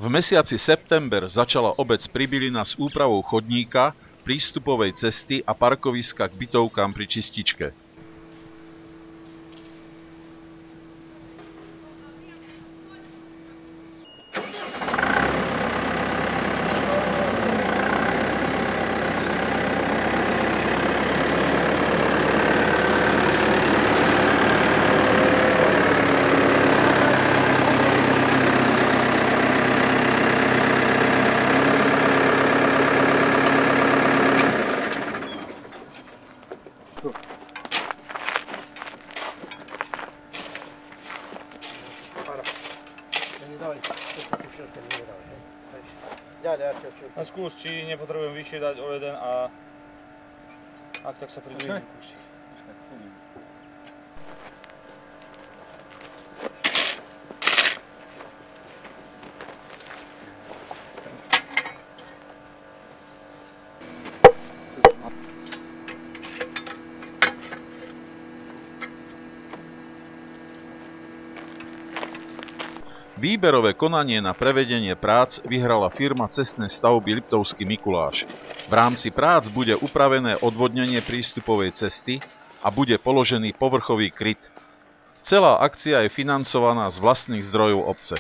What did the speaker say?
V mesiaci september začala obec Pribylina s úpravou chodníka, prístupovej cesty a parkoviska k bytovkám pri čističke. A skús, či nepotrebujem vyššie dať o jeden a ak tak sa prídu iný kúšik. Výberové konanie na prevedenie prác vyhrala firma Cestné stavby Liptovský Mikuláš. V rámci prác bude upravené odvodnenie prístupovej cesty a bude položený povrchový kryt. Celá akcia je financovaná z vlastných zdrojov obce.